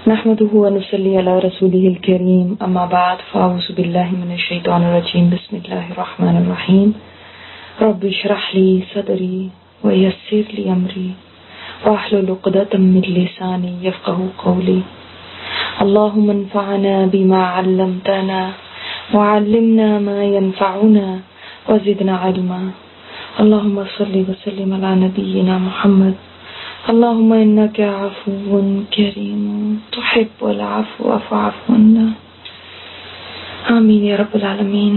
نحمده ونصلي على رسوله الكريم اما بعد فاعوذ بالله من الشيطان الرجيم بسم الله الرحمن الرحيم رب اشرح لي صدري ويسر لي امري واحلل عقدة من لساني يفقهوا قولي اللهم انفعنا بما علمتنا وعلمنا ما ينفعنا وزدنا علما اللهم صل وسلم على نبينا محمد اللهم انك عفو کریم تحب العفو فاعف عنا آمین یا رب العالمین۔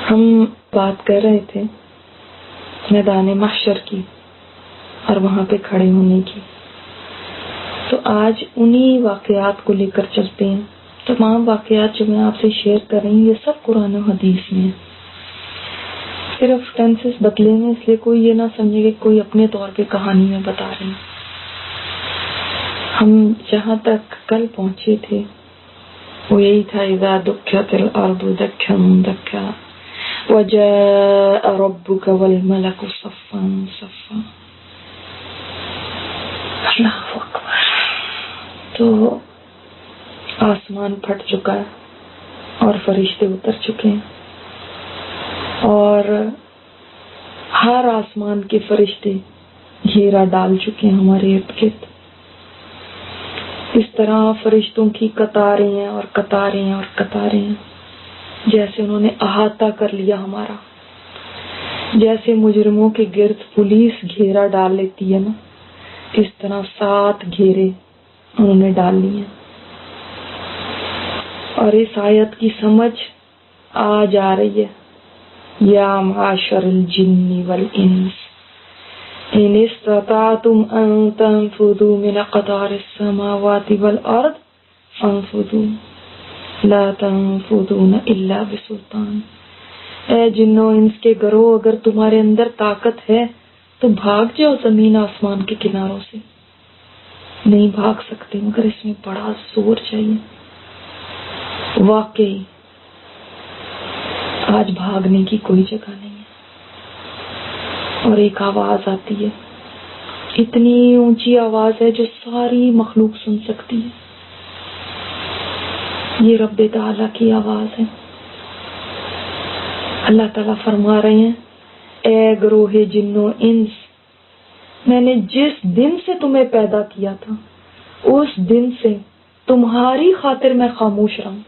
ہم بات کر رہے تھے میدان محشر کی اور وہاں پہ کھڑے ہونے کی، تو آج انہی واقعات کو لے کر چلتے ہیں۔ تمام واقعات جو میں آپ سے شیئر کر رہی ہوں یہ سب قرآن و حدیث میں ہیں، صرف ٹینسز بدلے ہیں، اس لیے کوئی یہ نہ سمجھے کہ کوئی اپنے طور پہ کہانی میں بتا رہے ہیں۔ ہم جہاں تک کل پہنچے تھے وہ یہی تھا اذا دکھت الارض دکھا دکھا وجاء ربک والملک صفا صفا۔ اللہ اکبر۔ تو آسمان پھٹ چکا ہے اور فرشتے اتر چکے ہیں، اور ہر آسمان کے فرشتے گھیرا ڈال چکے ہیں ہمارے ارد گرد۔ اس طرح فرشتوں کی قطاریں ہیں اور قطاریں ہیں اور قطاریں ہیں، جیسے انہوں نے احاطہ کر لیا ہمارا، جیسے مجرموں کے گرد پولیس گھیرا ڈال لیتی ہے نا، اس طرح 7 گھیرے انہوں نے ڈال لیے۔ اور اس آیت کی سمجھ آج آ رہی ہے، یا معاشر الجن والانس ان استطعتم ان تنفذوا من اقطار السماوات والارض فانفذوا لا تنفذون الا بسلطان۔ اے جنوں انس کے گروہ، اگر تمہارے اندر طاقت ہے تو بھاگ جاؤ زمین آسمان کے کناروں سے۔ نہیں بھاگ سکتے مگر اس میں بڑا زور چاہیے۔ واقعی آج بھاگنے کی کوئی جگہ نہیں ہے، اور ایک آواز آتی ہے، اتنی اونچی آواز ہے جو ساری مخلوق سن سکتی ہے۔ یہ رب تعالیٰ کی آواز ہے۔ اللہ تعالیٰ فرما رہے ہیں، اے گروہ جنو انس، میں نے جس دن سے تمہیں پیدا کیا تھا اس دن سے تمہاری خاطر میں خاموش رہا ہوں،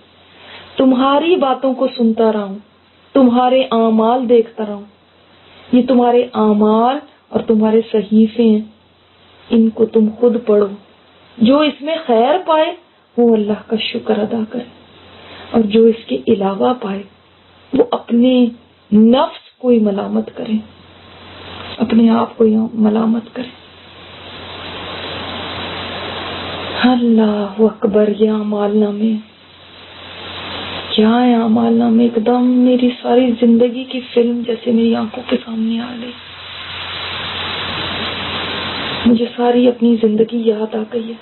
تمہاری باتوں کو سنتا رہا ہوں، تمہارے اعمال دیکھتا رہا ہوں۔ یہ تمہارے اعمال اور تمہارے صحیفے ہیں، ان کو تم خود پڑھو۔ جو اس میں خیر پائے وہ اللہ کا شکر ادا کرے، اور جو اس کے علاوہ پائے وہ اپنے نفس کو ہی ملامت کرے، اپنے آپ کو ہی ملامت کرے۔ اللہ اکبر۔ یہ اعمال نامے کیا ہے؟ اعمال نامے ایک دم میری ساری زندگی کی فلم جیسے میری آنکھوں کے سامنے آ گئی، مجھے ساری اپنی زندگی یاد آ گئی ہے۔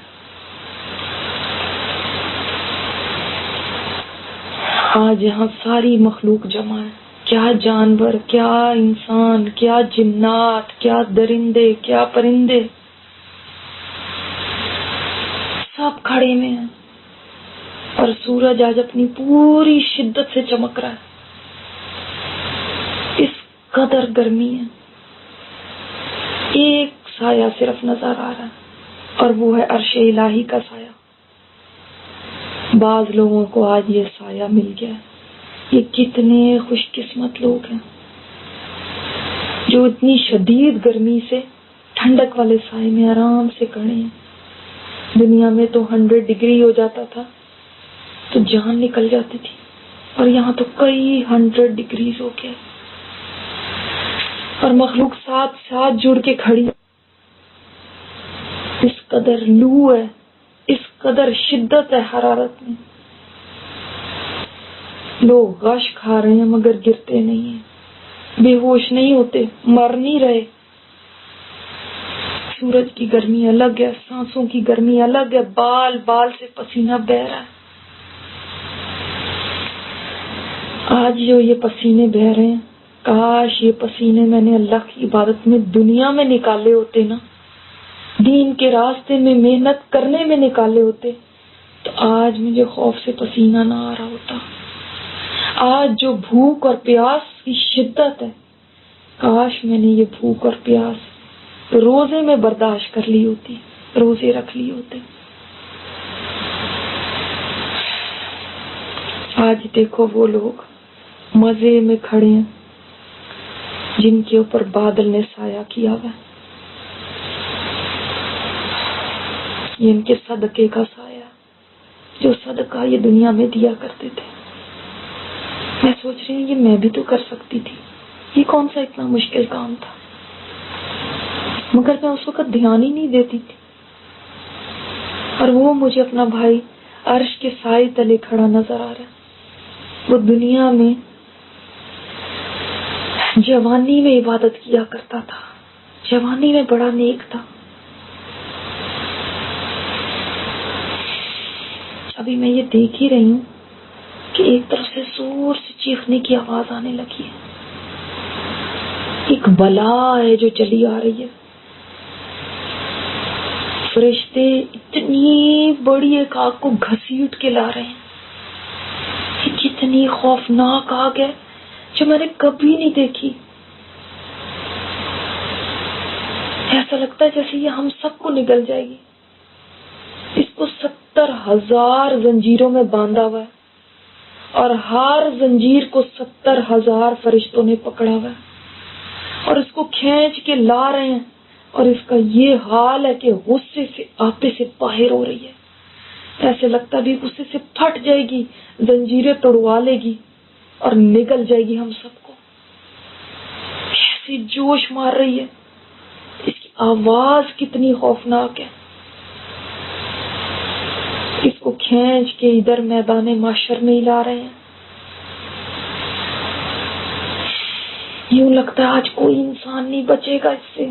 آج یہاں ساری مخلوق جمع ہے، کیا جانور، کیا انسان، کیا جنات، کیا درندے، کیا پرندے، سب کھڑے میں ہیں، اور سورج آج اپنی پوری شدت سے چمک رہا ہے۔ اس قدر گرمی ہے، ایک سایہ صرف نظر آ رہا ہے، اور وہ ہے عرش الہی کا سایہ۔ بعض لوگوں کو آج یہ سایہ مل گیا ہے۔ یہ کتنے خوش قسمت لوگ ہیں جو اتنی شدید گرمی سے ٹھنڈک والے سائے میں آرام سے کھڑے ہیں۔ دنیا میں تو 100 ڈگری ہو جاتا تھا تو جان نکل جاتی تھی، اور یہاں تو کئی 100 ڈگریز ہو گیا، اور مخلوق ساتھ ساتھ جڑ کے کھڑی۔ اس قدر لو ہے، اس قدر شدت ہے حرارت میں۔ لوگ غش کھا رہے ہیں مگر گرتے نہیں ہیں، بے ہوش نہیں ہوتے، مر نہیں رہے۔ سورج کی گرمی الگ ہے، سانسوں کی گرمی الگ ہے، بال بال سے پسینہ بہہ رہا ہے۔ آج جو یہ پسینے بہہ رہے ہیں، کاش یہ پسینے میں نے اللہ کی عبادت میں دنیا میں نکالے ہوتے نا، دین کے راستے میں محنت کرنے میں نکالے ہوتے تو آج مجھے خوف سے پسینہ نہ آ رہا ہوتا. آج جو بھوک اور پیاس کی شدت ہے، کاش میں نے یہ بھوک اور پیاس روزے میں برداشت کر لی ہوتی، روزے رکھ لی ہوتے. آج دیکھو وہ لوگ مزے میں کھڑے ہیں جن کے اوپر بادل نے سایہ کیا ہوا ہے. یہ ان کے صدقے کا سایہ، جو صدقہ یہ دنیا میں دیا کرتے تھے. میں سوچ رہی ہوں یہ میں بھی تو کر سکتی تھی، یہ کون سا اتنا مشکل کام تھا، مگر میں اس وقت دھیان ہی نہیں دیتی تھی. اور وہ مجھے اپنا بھائی عرش کے سائے تلے کھڑا نظر آ رہا ہے. وہ دنیا میں جوانی میں عبادت کیا کرتا تھا، جوانی میں بڑا نیک تھا. ابھی میں یہ دیکھ ہی رہی ہوں کہ ایک طرف سے زور سے چیخنے کی آواز آنے لگی ہے. ایک بلا ہے جو چلی آ رہی ہے. فرشتے اتنی بڑی ایک آگ کو گھسیٹ کے لا رہے ہیں. یہ کتنی خوفناک آگ ہے جو میں نے کبھی نہیں دیکھی. ایسا لگتا ہے جیسے یہ ہم سب کو نگل جائے گی. اس کو 70,000 زنجیروں میں باندھا ہوا ہے اور ہر زنجیر کو 70,000 فرشتوں نے پکڑا ہوا ہے اور اس کو کھینچ کے لا رہے ہیں. اور اس کا یہ حال ہے کہ غصے سے آپے سے باہر ہو رہی ہے. ایسے لگتا بھی غصے سے پھٹ جائے گی، زنجیریں توڑوا لے گی اور نگل جائے گی ہم سب کو. کیسی جوش مار رہی ہے، اس کی آواز کتنی خوفناک ہے. اس کو کھینچ کے ادھر میدان محشر میں ہی لا رہے ہیں. یوں لگتا ہے آج کوئی انسان نہیں بچے گا اس سے.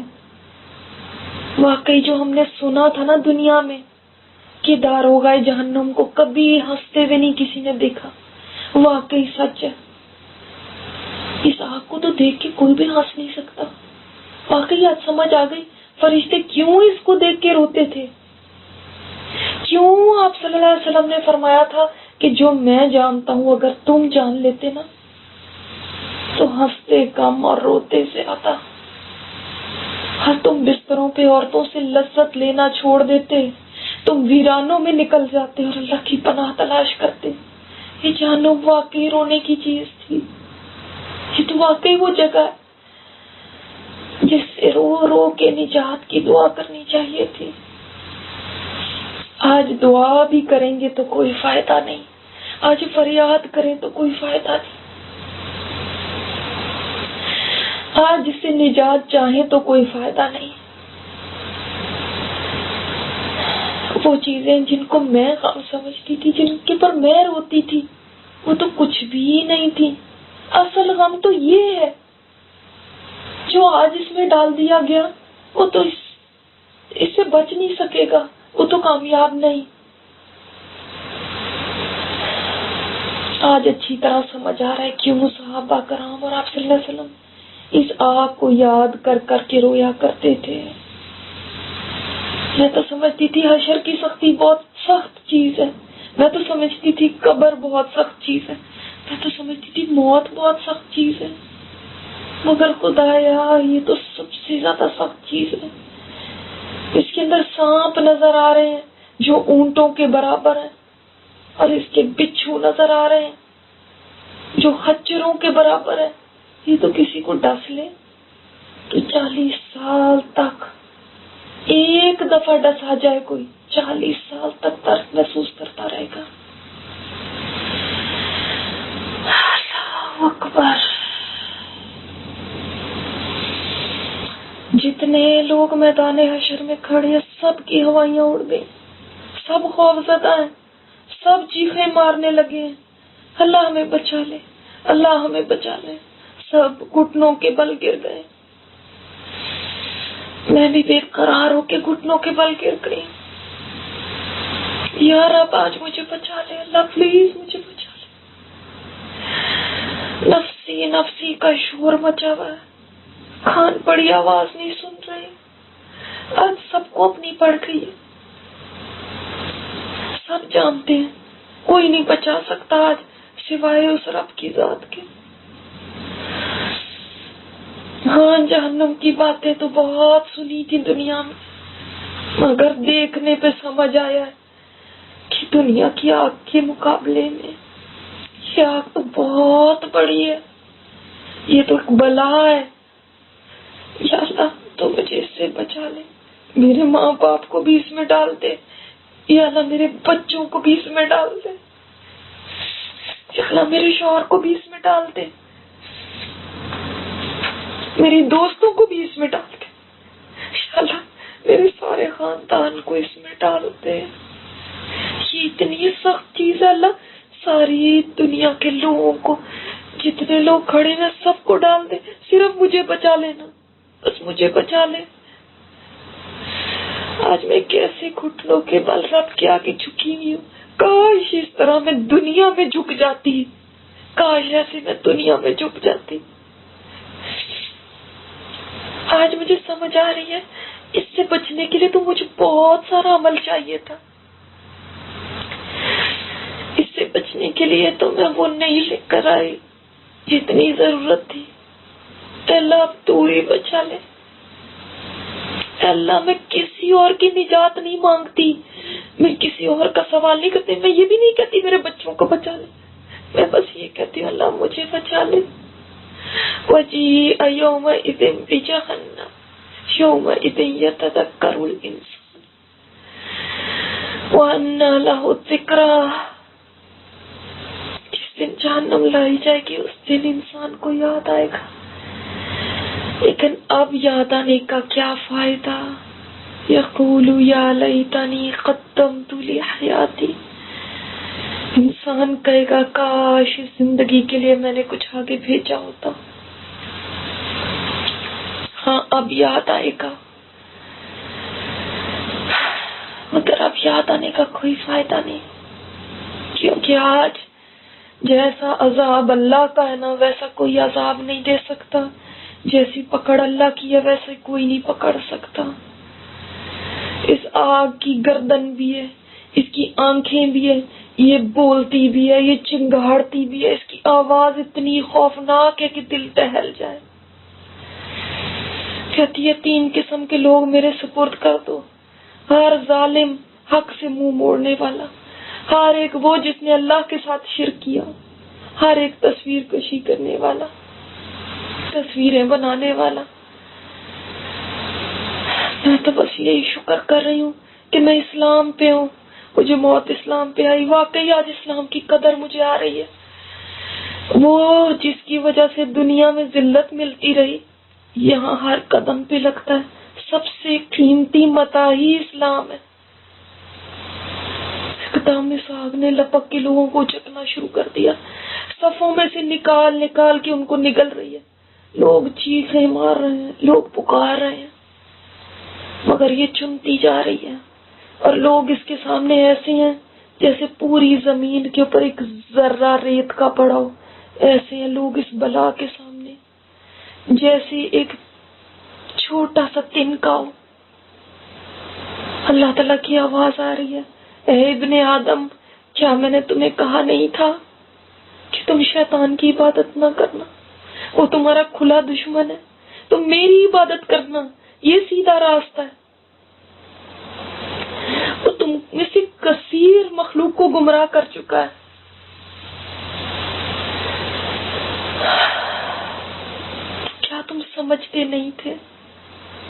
واقعی جو ہم نے سنا تھا نا دنیا میں کہ داروغہ جہنم کو کبھی ہنستے ہوئے نہیں کسی نے دیکھا، واقعی سچ ہے. اس آگ کو تو دیکھ کے کوئی بھی ہنس نہیں سکتا. واقعی آج سمجھ آ گئی فرشتے کیوں اس کو دیکھ کے روتے تھے. کیوں آپ صلی اللہ علیہ وسلم نے فرمایا تھا کہ جو میں جانتا ہوں اگر تم جان لیتے نا تو ہنستے کم اور روتے سے آتا. ہر تم بستروں پہ عورتوں سے لذت لینا چھوڑ دیتے، تم ویرانوں میں نکل جاتے اور اللہ کی پناہ تلاش کرتے. یہ جانو واقعی رونے کی چیز تھی. یہ تو واقعی وہ جگہ ہے جس سے رو رو کے نجات کی دعا کرنی چاہیے تھی. آج دعا بھی کریں گے تو کوئی فائدہ نہیں، آج فریاد کریں تو کوئی فائدہ نہیں، آج جس سے نجات چاہیں تو کوئی فائدہ نہیں. وہ چیزیں جن کو میں غم سمجھتی تھی، جن کے پر میں روتی تھی، وہ تو کچھ بھی نہیں تھی. اصل غم تو یہ ہے جو آج اس میں ڈال دیا گیا، وہ تو اس سے بچ نہیں سکے گا، وہ تو کامیاب نہیں. آج اچھی طرح سمجھ آ رہا ہے کیوں صحابہ کرام اور آپ صلی اللہ علیہ وسلم اس آگ کو یاد کر کر کے رویا کرتے تھے. میں تو سمجھتی تھی حشر کی سختی بہت سخت چیز ہے، میں تو سمجھتی تھی قبر بہت سخت چیز ہے، میں تو سمجھتی تھی موت بہت سخت چیز ہے، مگر خدایا یہ تو سب سے زیادہ سخت چیز ہے. اس کے اندر سانپ نظر آ رہے ہیں جو اونٹوں کے برابر ہیں، اور اس کے بچھو نظر آ رہے ہیں جو خچروں کے برابر ہیں. یہ تو کسی کو ڈس لے تو 40 سال تک، ایک دفعہ ڈسا جائے کوئی 40 سال تک درد محسوس کرتا رہے گا. اللہ اکبر. جتنے لوگ میدان حشر میں کھڑے ہیں سب کی ہوائیاں اڑ گئی، سب خوف زدہ ہیں، سب چیخیں مارنے لگے ہیں، اللہ ہمیں بچا لے، اللہ ہمیں بچا لے. سب گھٹنوں کے بل گر گئے. میں بھی بے قرار ہو کے گھٹنوں کے بل گر گئی. یا رب آج مجھے بچا لے، اللہ پلیز مجھے بچا لے. نفسی نفسی کا شور مچا ہوا ہے، کان پڑی آواز نہیں سن رہی. آج سب کو اپنی پڑ گئی ہے، سب جانتے ہیں کوئی نہیں بچا سکتا آج سوائے اس رب کی ذات کے۔ ہاں جہنم کی باتیں تو بہت سنی تھی دنیا میں، مگر دیکھنے پہ سمجھ آیا ہے کہ دنیا کی آگ کے مقابلے میں یہ آگ تو بہت بڑی ہے، یہ تو ایک بلا ہے۔ یا اللہ تو مجھے اس سے بچا لے، میرے ماں باپ کو بھی اس میں ڈال دے، یا اللہ میرے بچوں کو بھی اس میں ڈال دے، یا اللہ میرے شوہر کو بھی اس میں ڈال دے، میری دوستوں کو بھی اس میں ڈال دے، یا اللہ میرے سارے خاندان کو اس میں ڈال دے۔ یہ اتنی سخت چیز ہے اللہ، ساری دنیا کے لوگوں کو، جتنے لوگ کھڑے ہیں سب کو ڈال دے، صرف مجھے بچا لینا، بس مجھے بچا لے۔ آج میں کیسے گھٹنوں کے بل رب کے آگے جھکی ہوئی ہوں، کاش اس طرح میں دنیا میں جھک جاتی، کاش ایسے میں دنیا میں جھک جاتی۔ آج مجھے سمجھ آ رہی ہے اس سے بچنے کے لیے تو مجھے بہت سارا عمل چاہیے تھا، اس سے بچنے کے لیے تو میں وہ نہیں لے کر آئی جتنی ضرورت تھی۔ اللہ اب تو ہی بچا لے۔ اللہ میں کسی اور کی نجات نہیں مانگتی، میں کسی اور کا سوال نہیں کرتی، میں یہ بھی نہیں کہتی میرے بچوں کو بچا لے، میں بس یہ کہتی ہوں اللہ مجھے بچا لے۔ وَجِيءَ يَوْمَئِذٍ بِجَهَنَّمَ يَوْمَئِذٍ يَتَذَكَّرُ الْإِنسَانُ وَأَنَّىٰ لَهُ الذِّكْرَىٰ۔ جس دن جہنم لائی جائے گی اس دن انسان کو یاد آئے گا، لیکن اب یاد آنے کا کیا فائدہ؟ یقول یا لیتنی قدمت لحیاتی، انسان کہے گا کاش اس زندگی کے لیے میں نے کچھ آگے بھیجا ہوتا۔ ہاں اب یاد آئے گا، مگر اب یاد آنے کا کوئی فائدہ نہیں، کیونکہ آج جیسا عذاب اللہ کا ہے نا ویسا کوئی عذاب نہیں دے سکتا، جیسی پکڑ اللہ کی ہے ویسے کوئی نہیں پکڑ سکتا۔ اس آگ کی گردن بھی ہے، اس کی آنکھیں بھی ہے، یہ بولتی بھی ہے، یہ چنگاڑتی بھی ہے، اس کی آواز اتنی خوفناک ہے کہ دل دہل جائے۔ کہتی ہے 3 قسم کے لوگ میرے سپرد کر دو، ہر ظالم، حق سے منہ موڑنے والا، ہر ایک وہ جس نے اللہ کے ساتھ شرک کیا، ہر ایک تصویر کشی کرنے والا، تصویریں بنانے والا۔ میں تو بس یہی شکر کر رہی ہوں کہ میں اسلام پہ ہوں، مجھے موت اسلام پہ آئی۔ واقعی آج اسلام کی قدر مجھے آ رہی ہے، وہ جس کی وجہ سے دنیا میں ذلت ملتی رہی یہاں ہر قدم پہ لگتا ہے سب سے قیمتی متاع ہی اسلام ہے۔ اقدام میں آگ نے لپک کے لوگوں کو چکنا شروع کر دیا، صفوں میں سے نکال نکال کے ان کو نگل رہی ہے، لوگ چیخیں مار رہے ہیں، لوگ پکار رہے ہیں، مگر یہ چنتی جا رہی ہے، اور لوگ اس کے سامنے ایسے ہیں جیسے پوری زمین کے اوپر ایک ذرہ ریت کا پڑا ہو، ایسے ہیں لوگ اس بلا کے سامنے جیسے ایک چھوٹا سا تنکا ہو۔ اللہ تعالیٰ کی آواز آ رہی ہے، اے ابن آدم، کیا میں نے تمہیں کہا نہیں تھا کہ تم شیطان کی عبادت نہ کرنا، وہ تمہارا کھلا دشمن ہے، تم میری عبادت کرنا، یہ سیدھا راستہ ہے۔ وہ تم میں سے کثیر مخلوق کو گمراہ کر چکا ہے۔ کیا تم سمجھتے نہیں تھے؟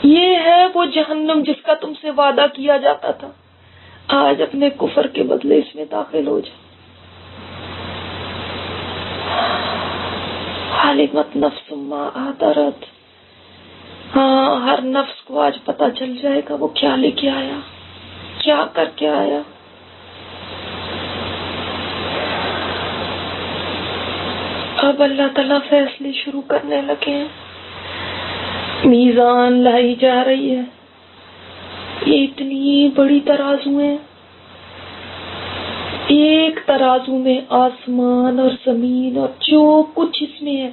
یہ ہے وہ جہنم جس کا تم سے وعدہ کیا جاتا تھا، آج اپنے کفر کے بدلے اس میں داخل ہو جائے۔ علمت نفس ما احضرت، ہاں ہر نفس کو آج پتہ چل جائے گا وہ کیا لے کے آیا، کیا کر کے آیا۔ اب اللہ تعالیٰ فیصلے شروع کرنے لگے ہیں، میزان لائی جا رہی ہے، یہ اتنی بڑی ترازو ہے، ایک ترازو میں آسمان اور زمین اور جو کچھ اس میں ہے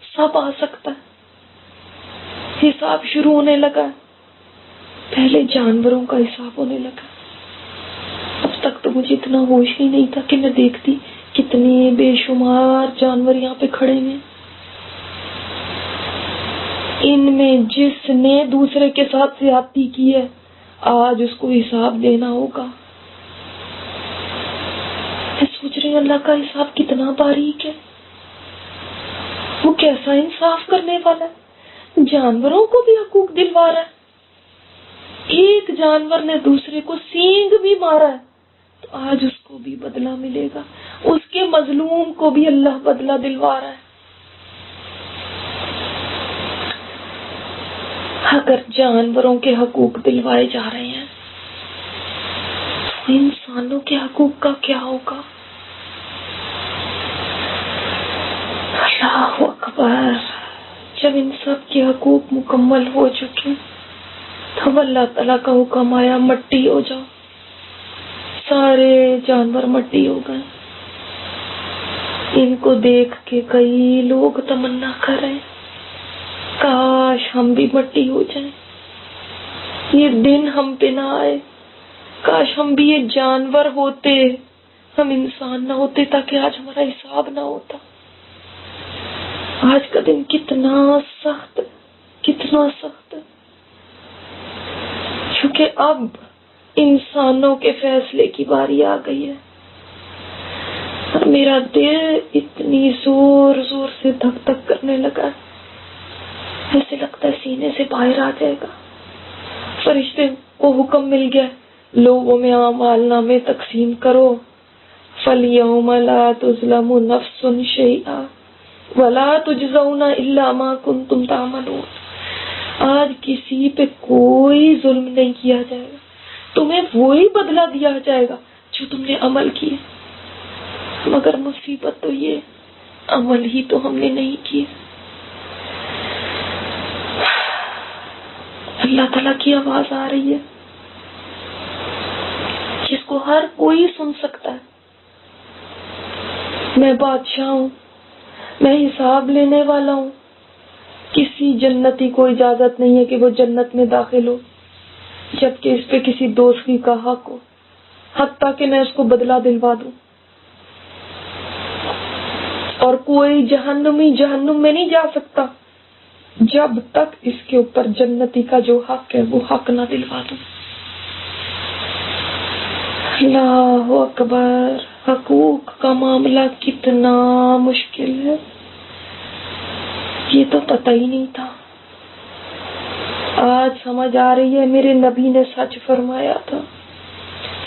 سب آ سکتا ہے۔ حساب شروع ہونے لگا ہے، پہلے جانوروں کا حساب ہونے لگا. اب تک تو مجھے اتنا ہوش ہی نہیں تھا کہ میں دیکھتی کتنے بے شمار جانور یہاں پہ کھڑے ہیں. ان میں جس نے دوسرے کے ساتھ زیادتی کی ہے آج اس کو حساب دینا ہوگا. میں سوچ رہی ہوں اللہ کا حساب کتنا باریک ہے. وہ کیسا انصاف کرنے والا ہے. جانوروں کو بھی حقوق دلوا رہا ہے. ایک جانور نے دوسرے کو سینگ بھی مارا ہے تو آج اس کو بھی بدلہ ملے گا. اس کے مظلوم کو بھی اللہ بدلہ دلوا رہا ہے. اگر جانوروں کے حقوق دلوائے جا رہے ہیں تو انسانوں کے حقوق کا کیا ہوگا؟ اللہ اکبر. جب ان سب کے حقوق مکمل ہو چکے تو اللہ تعالیٰ کا حکم آیا مٹی ہو جاؤ. سارے جانور مٹی ہو گئے. ان کو دیکھ کے کئی لوگ تمنا کر رہے ہیں کاش ہم بھی مٹی ہو جائیں. یہ دن ہم پہ نہ آئے. کاش ہم بھی یہ جانور ہوتے, ہم انسان نہ ہوتے تاکہ آج ہمارا حساب نہ ہوتا. آج کا دن کتنا سخت, کتنا سخت, کیونکہ اب انسانوں کے فیصلے کی باری آ گئی ہے. اور میرا دل اتنی زور زور سے دھک دھک کرنے لگا, ایسے لگتا ہے سینے سے باہر آ جائے گا. فرشتے کو حکم مل گیا لوگوں میں اعمال نامے تقسیم کرو. فَالْيَوْمَ لَا تُظْلَمُ نَفْسٌ شَيْئًا وَلَا تُجْزَوْنَ إِلَّا مَا كُنْتُمْ تَعْمَلُونَ. آج کسی پہ کوئی ظلم نہیں کیا جائے گا. تمہیں وہی بدلہ دیا جائے گا جو تم نے عمل کیے. مگر مصیبت تو یہ عمل ہی تو ہم نے نہیں کیے. اللہ تعالیٰ کی آواز آ رہی ہے جس کو ہر کوئی سن سکتا ہے. میں بادشاہ ہوں, میں حساب لینے والا ہوں. کسی جنتی کو اجازت نہیں ہے کہ وہ جنت میں داخل ہو جبکہ اس پہ کسی دوسری کا حق ہو, حتیٰ کہ میں اس کو بدلہ دلوا دوں. اور کوئی جہنمی جہنم میں نہیں جا سکتا جب تک اس کے اوپر جنتی کا جو حق ہے وہ حق نہ دلوا دوں. اللہ اکبر. حقوق کا معاملہ کتنا مشکل ہے یہ تو پتہ ہی نہیں تھا. آج سمجھ آ رہی ہے میرے نبی نے سچ فرمایا تھا,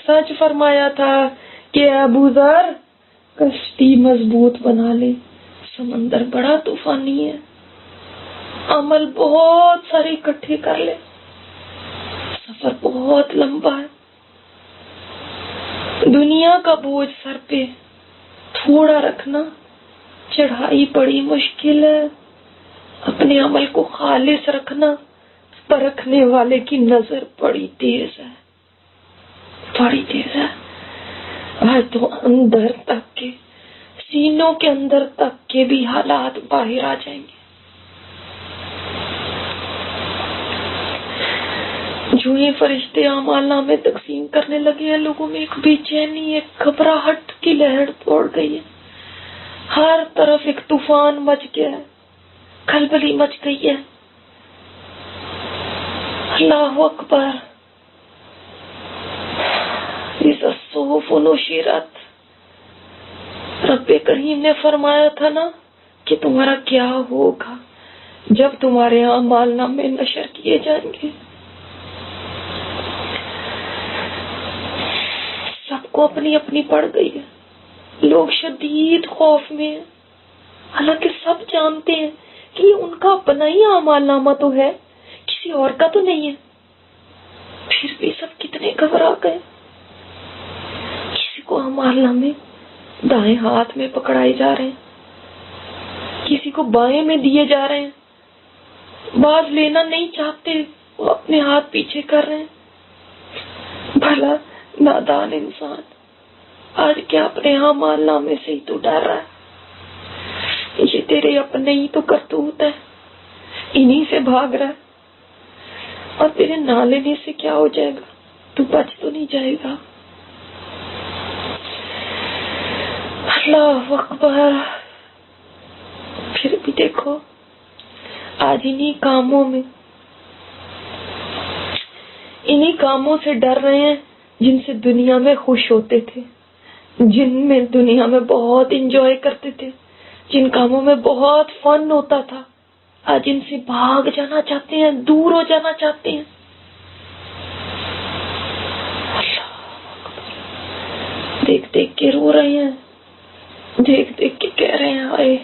سچ فرمایا تھا کہ ابو ذر کشتی مضبوط بنا لے, سمندر بڑا طوفانی ہے. عمل بہت سارے اکٹھے کر لے, سفر بہت لمبا ہے. دنیا کا بوجھ سر پہ تھوڑا رکھنا, چڑھائی بڑی مشکل ہے. اپنے عمل کو خالص رکھنا, پرکھنے والے کی نظر بڑی تیز ہے, بڑی تیز ہے. آج تو اندر تک کے, سینوں کے اندر تک کے بھی حالات باہر آ جائیں گے. جو یہ فرشتے اعمال نامے تقسیم کرنے لگے ہیں لوگوں میں ایک بے چینی, ایک گھبراہٹ کی لہر دوڑ گئی ہے. ہر طرف ایک طوفان مچ گیا ہے, کھلبلی مچ گئی ہے. اللہ اکبر. اذا الصحف نشرت. رب کریم نے فرمایا تھا نا کہ تمہارا کیا ہوگا جب تمہارے اعمال نامے نشر کیے جائیں گے. سب کو اپنی اپنی پڑ گئی ہے. لوگ شدید خوف میں ہیں, حالانکہ سب جانتے ہیں کہ یہ ان کا اپنا ہی اعمال نامہ تو ہے, کسی اور کا تو نہیں ہے. پھر بھی سب کتنے گھبرا گئے. کسی کو اعمال نامے دائیں ہاتھ میں پکڑائے جا رہے ہیں, کسی کو بائیں میں دیے جا رہے ہیں. بعض لینا نہیں چاہتے, وہ اپنے ہاتھ پیچھے کر رہے ہیں. بھلا نادان انسان آج کیا اپنے اعمال نامے سے ہی تو ڈر رہا ہے. یہ تیرے اپنے ہی تو کرتوت ہے, انہی سے بھاگ رہا ہے. اور تیرے نہ لینے سے کیا ہو جائے گا؟ تو بچ تو نہیں جائے گا؟ اللہ اکبر۔ پھر بھی دیکھو آج انہی کاموں سے ڈر رہے ہیں جن سے دنیا میں خوش ہوتے تھے، جن میں دنیا میں بہت انجوائے کرتے تھے، جن کاموں میں بہت فن ہوتا تھا، آج ان سے بھاگ جانا چاہتے ہیں، دور ہو جانا چاہتے ہیں۔ دیکھ دیکھ کے رو رہے ہیں، دیکھ دیکھ کے کہہ رہے ہیں ہائے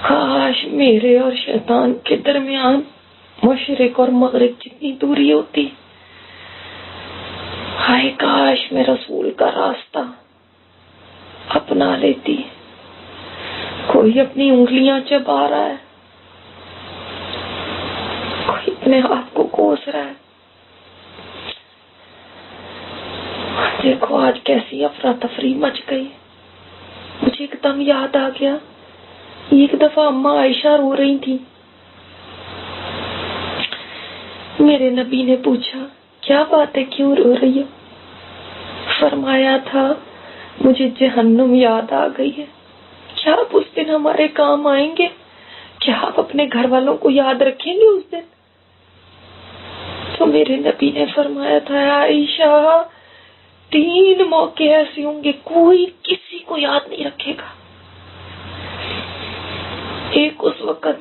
کاش میرے اور شیطان کے درمیان مشرق اور مغرب جتنی دوری ہوتی، ہائے کاش میں رسول کا راستہ اپنا لیتی۔ کوئی اپنی انگلیاں چبا رہا ہے، کوئی اپنے ہاتھ کو کوس رہا ہے۔ دیکھو آج کیسی افراتفری مچ گئی۔ مجھے ایک دم یاد آ گیا، ایک دفعہ اماں عائشہ رو رہی تھی، میرے نبی نے پوچھا کیا بات ہے، کیوں رو رہی ہو؟ فرمایا تھا مجھے جہنم یاد آ گئی ہے۔ کیا آپ اس دن ہمارے کام آئیں گے؟ کیا آپ اپنے گھر والوں کو یاد رکھیں گے اس دن؟ تو میرے نبی نے فرمایا تھا عائشہ 3 موقع ایسے ہوں گے کوئی کسی کو یاد نہیں رکھے گا۔ ایک اس وقت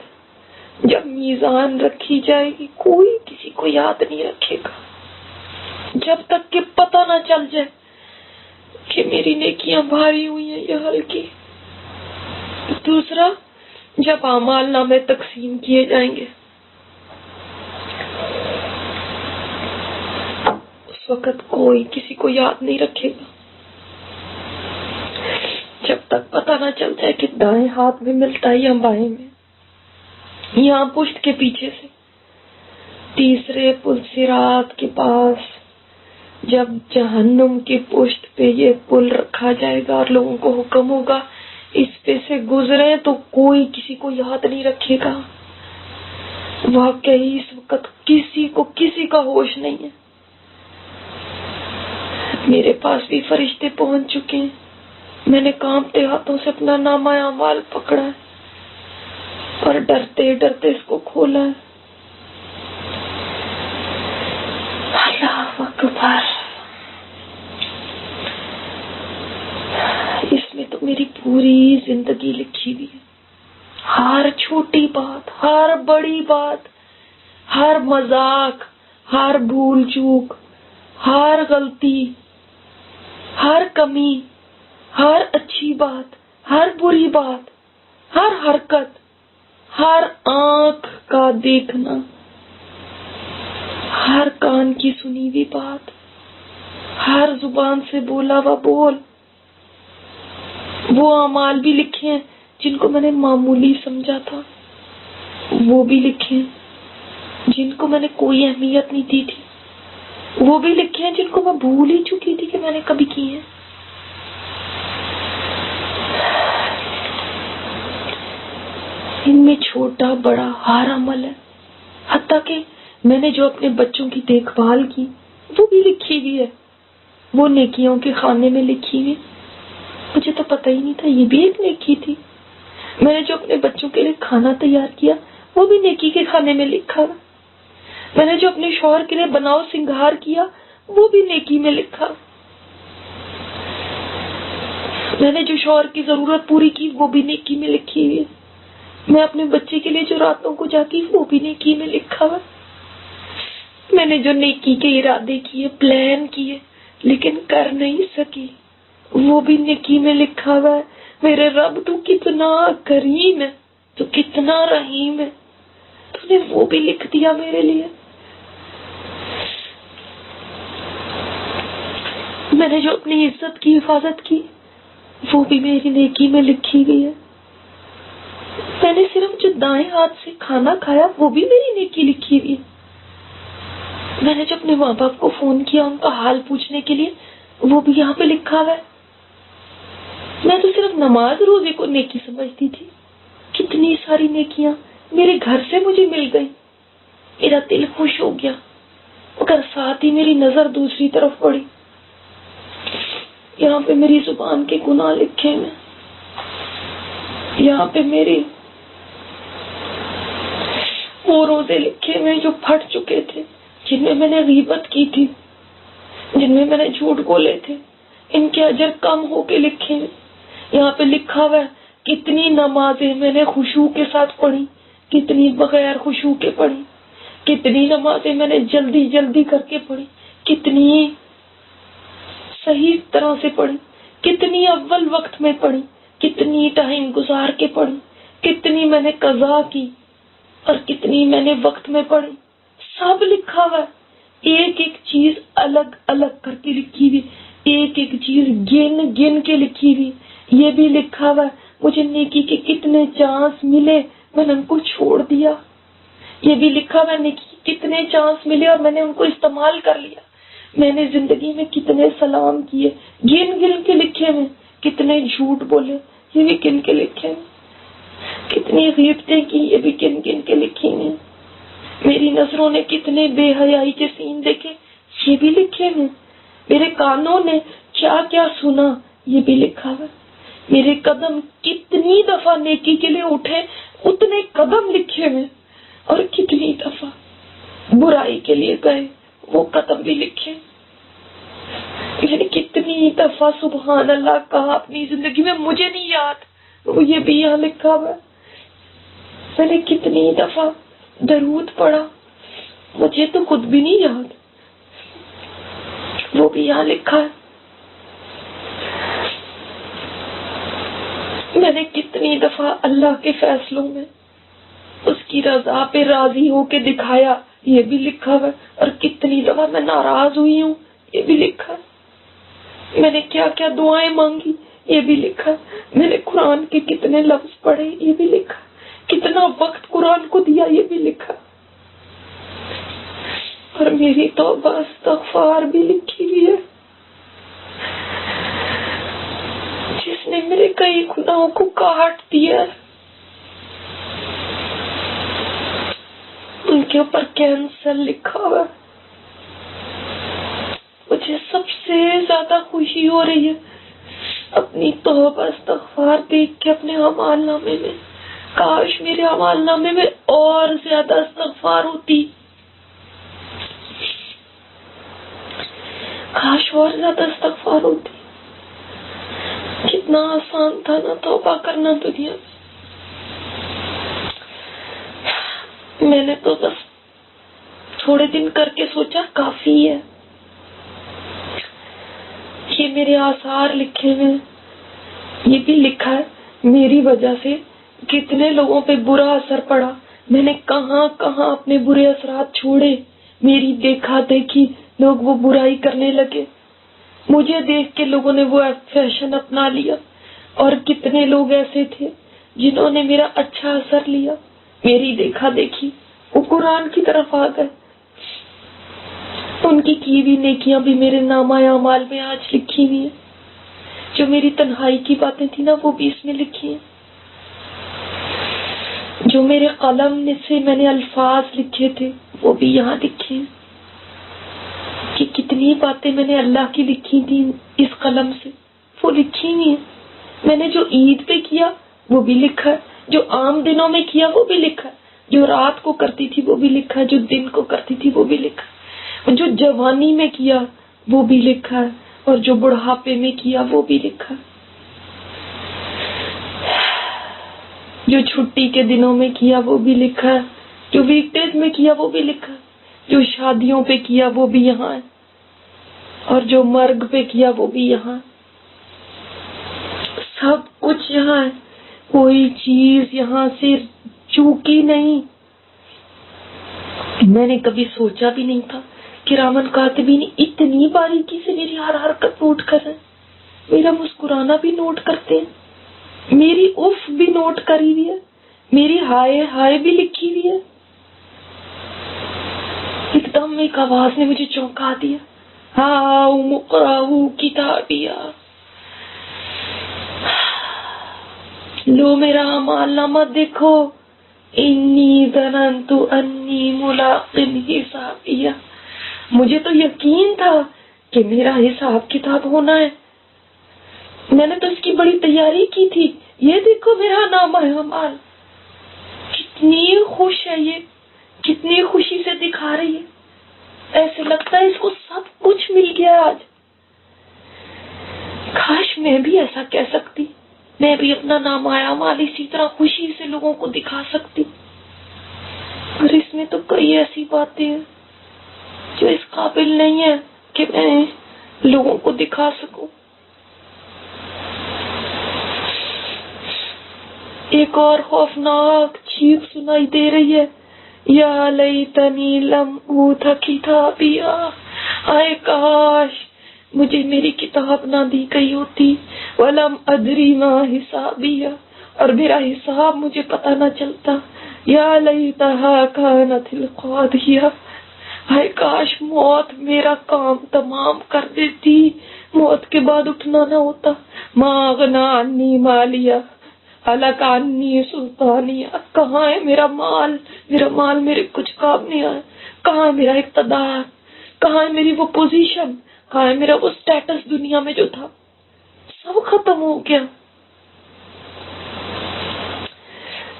جب میزان رکھی جائے گی، کوئی کسی کو یاد نہیں رکھے گا جب تک کہ پتہ نہ چل جائے کہ میری نیکیاں بھاری ہوئی ہیں یا ہلکی۔ دوسرا جب اعمال نامے تقسیم کیے جائیں گے، اس وقت کوئی کسی کو یاد نہیں رکھے گا جب تک پتہ نہ چل جائے کہ دائیں ہاتھ میں ملتا ہے یا بائیں میں، یہاں پشت کے پیچھے سے۔ تیسرے پل صراط کے پاس جب جہنم کی پشت پہ یہ پل رکھا جائے گا اور لوگوں کو حکم ہوگا اس پہ سے گزرے، تو کوئی کسی کو یاد نہیں رکھے گا۔ واقعی اس وقت کسی کا ہوش نہیں ہے۔ میرے پاس بھی فرشتے پہنچ چکے ہیں، میں نے کانپتے ہاتھوں سے اپنا نامہ اعمال پکڑا ہے اور ڈرتے ڈرتے اس کو کھولا ہے۔ اللہ اکبر۔ اس میں تو میری پوری زندگی لکھی ہوئی ہے، ہر چھوٹی بات، ہر بڑی بات، ہر مذاق، ہر بھول چوک، ہر غلطی، ہر کمی، ہر اچھی بات، ہر بری بات، ہر حرکت، ہر آنکھ کا دیکھنا، ہر کان کی سنی ہوئی بات، ہر زبان سے بولا ہوا بول، وہ اعمال بھی لکھے ہیں جن کو میں نے معمولی سمجھا تھا، وہ بھی لکھے ہیں جن کو میں نے کوئی اہمیت نہیں دی تھی، وہ بھی لکھے ہیں جن کو میں بھول ہی چکی تھی کہ میں نے کبھی کی ہیں۔ ان میں چھوٹا بڑا ہر عمل ہے، حتیٰ کہ میں نے جو اپنے بچوں کی دیکھ بھال کی وہ بھی لکھی ہوئی ہے، وہ نیکیوں کے خانے میں لکھی ہوئی۔ مجھے تو پتہ ہی نہیں تھا یہ بھی ایک نیکی تھی۔ میں نے جو اپنے بچوں کے لیے کھانا تیار کیا وہ بھی نیکی کے کھانے میں لکھا۔ میں نے جو اپنے شوہر کے لیے بناؤ سنگھار کیا وہ بھی نیکی میں لکھا۔ میں نے جو شوہر کی ضرورت پوری کی وہ بھی نیکی میں لکھی ہوئی ہے۔ میں اپنے بچے کے لیے جو راتوں کو جاگی وہ بھی نیکی میں لکھا ہوا۔ میں نے جو نیکی کے ارادے کیے، پلان کیے لیکن کر نہیں سکی، وہ بھی نیکی میں لکھا ہوا ہے۔ میرے رب تو کتنا کریم ہے، تو کتنا رحیم ہے، تو نے وہ بھی لکھ دیا میرے لیے۔ میں نے جو اپنی عزت کی حفاظت کی وہ بھی میری نیکی میں لکھی گئی ہے۔ میں نے صرف جو دائیں ہاتھ سے کھانا کھایا وہ بھی میری نیکی لکھی ہوئی ہے۔ میں نے جو اپنے ماں باپ کو فون کیا ان کا حال پوچھنے کے لیے وہ بھی یہاں پہ لکھا ہوا ہے۔ میں تو صرف نماز روزے کو نیکی سمجھتی تھی، کتنی ساری نیکیاں میرے گھر سے مجھے مل گئی، میرا دل خوش ہو گیا، مگر ساتھ ہی میری نظر دوسری طرف پڑی۔ یہاں پہ میری زبان کے گناہ لکھے ہیں، یہاں پہ میری وہ روزے لکھے ہوئے جو پھٹ چکے تھے، جن میں میں نے غیبت کی تھی، جن میں میں نے جھوٹ بولے تھے، ان کے اجر کم ہو کے لکھے ہیں۔ یہاں پہ لکھا ہوا ہے کتنی نمازیں میں نے خشوع کے ساتھ پڑھی، کتنی بغیر خشوع کے پڑھی، کتنی نمازیں میں نے جلدی جلدی کر کے پڑھی، کتنی صحیح طرح سے پڑھی، کتنی اول وقت میں پڑھی، کتنی ٹائم گزار کے پڑھی، کتنی میں نے قضا کی اور کتنی میں نے وقت میں پڑھی۔ سب لکھا ہوا ہے، ایک ایک چیز الگ الگ کر کے لکھی ہوئی، ایک ایک چیز گن گن کے لکھی ہوئی۔ یہ بھی لکھا ہوا ہے مجھے نیکی کے کتنے چانس ملے، میں نے ان کو چھوڑ دیا۔ یہ بھی لکھا ہوا ہے نیکی کے کتنے چانس ملے اور میں نے ان کو استعمال کر لیا۔ میں نے زندگی میں کتنے سلام کیے، گن گن کے لکھے ہوئے، کتنے جھوٹ بولے، یہ بھی گن کے لکھے ہوئے، کتنی غیبتیں کی، یہ بھی گن گن کے لکھی ہوئی۔ میری نظروں نے کتنے بے حیائی کے سین دیکھے، یہ بھی لکھے ہوئے۔ میرے کانوں نے کیا کیا سنا، یہ بھی لکھا ہوا۔ میرے قدم کتنی دفعہ نیکی کے لیے اٹھے، اتنے قدم لکھے ہوئے، اور کتنی دفعہ برائی کے لیے گئے، وہ قدم بھی لکھے۔ یعنی کتنی دفعہ سبحان اللہ کہا اپنی زندگی میں، مجھے نہیں یاد، وہ یہ بھی یہاں لکھا ہوا۔ میں نے کتنی دفعہ درود پڑھا، مجھے تو خود بھی نہیں یاد، وہ بھی یہاں لکھا ہے۔ میں نے کتنی دفعہ اللہ کے فیصلوں میں اس کی رضا پہ راضی ہو کے دکھایا، یہ بھی لکھا ہوا ہے۔ اور کتنی دفعہ میں ناراض ہوئی ہوں، یہ بھی لکھا ہے۔ میں نے کیا کیا دعائیں مانگی، یہ بھی لکھا ہے۔ میں نے قرآن کے کتنے لفظ پڑھے، یہ بھی لکھا ہے۔ کتنا وقت قرآن کو دیا، یہ بھی لکھا۔ اور میری توبہ استغفار بھی لکھی ہوئی ہے۔ جس نے میرے کئی گناہوں کو کاٹ دیا، ان کے اوپر کینسر لکھا ہوا۔ مجھے سب سے زیادہ خوشی ہو رہی ہے اپنی توبہ استغفار دیکھ کے اپنے اعمال نامے میں۔ کاش میرے اعمال نامے میں اور زیادہ استغفار ہوتی، کاش اور زیادہ استغفار ہوتی۔ کتنا آسان تھا نا توبہ کرنا دنیا میں۔ میں نے تو بس تھوڑے دن کر کے سوچا کافی ہے۔ یہ میرے آثار لکھے ہوئے، یہ بھی لکھا ہے میری وجہ سے کتنے لوگوں پہ برا اثر پڑا، میں نے کہاں کہاں اپنے برے اثرات چھوڑے، میری دیکھا دیکھی لوگ وہ برائی کرنے لگے، مجھے دیکھ کے لوگوں نے وہ فیشن اپنا لیا، اور کتنے لوگ ایسے تھے جنہوں نے میرا اچھا اثر لیا، میری دیکھا دیکھی وہ قرآن کی طرف آ گئے۔ ان کی ہوئی نیکیاں بھی میرے نامہ اعمال میں آج لکھی ہوئی ہیں، جو میری تنہائی کی باتیں تھی نا وہ بھی اس میں لکھی ہیں، جو میرے قلم سے میں نے الفاظ لکھے تھے وہ بھی یہاں لکھے ہیں، کہ کتنی باتیں میں نے اللہ کی لکھی تھی اس قلم سے، وہ لکھی ہوئی ہیں۔ میں نے جو عید پہ کیا وہ بھی لکھا ہے، جو عام دنوں میں کیا وہ بھی لکھا ہے، جو رات کو کرتی تھی وہ بھی لکھا ہے، جو دن کو کرتی تھی وہ بھی لکھا ہے، جو جوانی میں کیا وہ بھی لکھا ہے، اور جو بڑھاپے میں کیا وہ بھی لکھا ہے، جو چھٹی کے دنوں میں کیا وہ بھی لکھا ہے، جو ویک ڈیز میں کیا وہ بھی لکھا ہے، جو شادیوں پہ کیا وہ بھی یہاں ہے، اور جو مرگ پہ کیا وہ بھی یہاں ہے۔ سب کچھ یہاں ہے، کوئی چیز یہاں سے چوکی نہیں۔ میں نے کبھی سوچا بھی نہیں تھا کہ کرامن کاتبین اتنی باریکی سے میری ہر حرکت نوٹ کر رہے ہیں، میرا مسکرانا بھی نوٹ کرتے ہیں، میری اف بھی نوٹ کری ہوئی ہے، میری ہائے ہائے بھی لکھی ہوئی ہے۔ ایک دم ایک آواز نے مجھے چونکا دیا، ہاؤ مقرؤ کتابیا، لو میرا اعمال نامہ دیکھو، انی ظننت انی ملاق حسابیہ، مجھے تو یقین تھا کہ میرا حساب کتاب ہونا ہے، میں نے تو اس کی بڑی تیاری کی تھی، یہ دیکھو میرا نامہ اعمال، کتنی خوش ہے یہ، کتنی خوشی سے دکھا رہی ہے، ایسے لگتا ہے اس کو سب کچھ مل گیا آج۔ کاش میں بھی ایسا کہہ سکتی، میں بھی اپنا نامہ اعمال اسی طرح خوشی سے لوگوں کو دکھا سکتی، اور اس میں تو کئی ایسی باتیں ہیں جو اس قابل نہیں ہے کہ میں لوگوں کو دکھا سکوں۔ ایک اور خوفناک چیخ سنائی دے رہی ہے، یا لیتنی لم اوت کتابیا، آئے کاش مجھے میری کتاب نہ دی گئی ہوتی، ولم ادری ما حسابیہ، اور میرا حساب مجھے پتہ نہ چلتا، یا لیتہا کانت القاضیہ، آئے کاش موت میرا کام تمام کر دیتی، موت کے بعد اٹھنا نہ ہوتا، ما اغنی عنی مالیہ ہلاک عنی سلطانیہ، کہاں ہے میرا مال، میرا مال میرے کچھ کام نہیں آیا، کہاں ہے میرا اقتدار، کہاں ہے میری وہ پوزیشن، کہاں ہے میرا وہ سٹیٹس دنیا میں جو تھا، سب ختم ہو گیا۔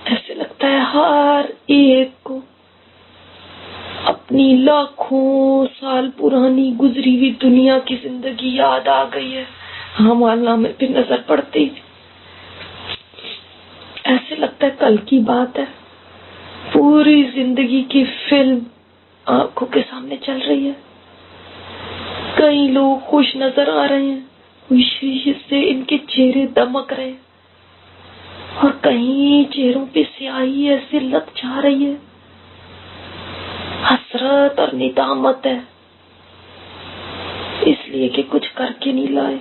ایسے لگتا ہے ہر ایک کو اپنی لاکھوں سال پرانی گزری ہوئی دنیا کی زندگی یاد آ گئی ہے، اعمال نامے پہ نظر پڑتے ہی ایسے لگتا ہے کل کی بات ہے، پوری زندگی کی فلم آنکھوں کے سامنے چل رہی ہے، کئی لوگ خوش نظر آ رہے ہیں، خوشی سے ان کے چہرے دمک رہے ہیں، اور کئی چہروں پہ سیاہی ہے، ذلت چھا رہی ہے، حسرت اور ندامت ہے، اس لیے کہ کچھ کر کے نہیں لائے،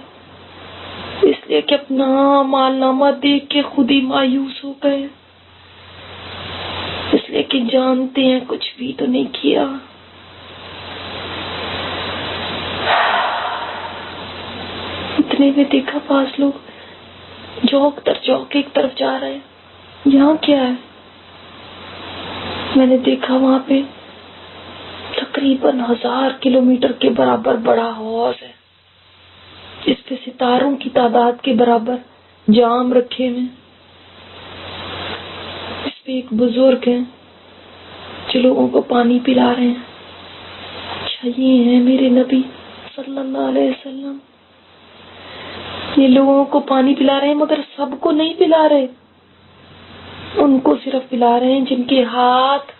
اس لیے کہ اپنا اعمال نامہ دیکھ کے خود ہی مایوس ہو گئے، اس لیے کہ جانتے ہیں کچھ بھی تو نہیں کیا۔ اتنے میں دیکھا پاس لوگ جوک در جوک ایک طرف جا رہے ہیں، یہاں کیا ہے؟ میں نے دیکھا وہاں پہ تقریباً 1000 کلومیٹر کے برابر بڑا حوض ہے، جس پہ ستاروں کی تعداد کے برابر جام رکھے ہوئے، اس پہ ایک بزرگ ہیں جو لوگوں کو پانی پلا رہے ہیں۔ اچھا یہ ہیں میرے نبی صلی اللہ علیہ وسلم، یہ لوگوں کو پانی پلا رہے ہیں مگر سب کو نہیں پلا رہے، ان کو صرف پلا رہے ہیں جن کے ہاتھ،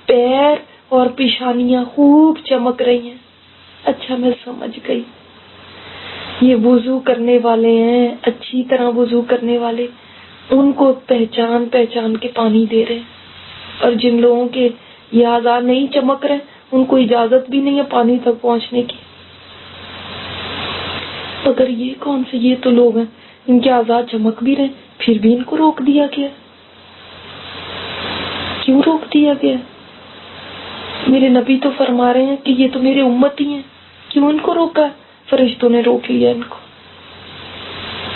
پیر اور پیشانیاں خوب چمک رہی ہیں۔ اچھا میں سمجھ گئی، یہ وضو کرنے والے ہیں، اچھی طرح وضو کرنے والے، ان کو پہچان پہچان کے پانی دے رہے ہیں، اور جن لوگوں کے یہ اعضاء نہیں چمک رہے ان کو اجازت بھی نہیں ہے پانی تک پہنچنے کی۔ مگر یہ کون سے، یہ تو لوگ ہیں ان کے اعضاء چمک بھی رہے پھر بھی ان کو روک دیا گیا، کیوں روک دیا گیا؟ میرے نبی تو فرما رہے ہیں کہ یہ تو میرے امتی ہیں، کیوں ان کو روکا؟ فرشتوں نے روک لیا ان کو۔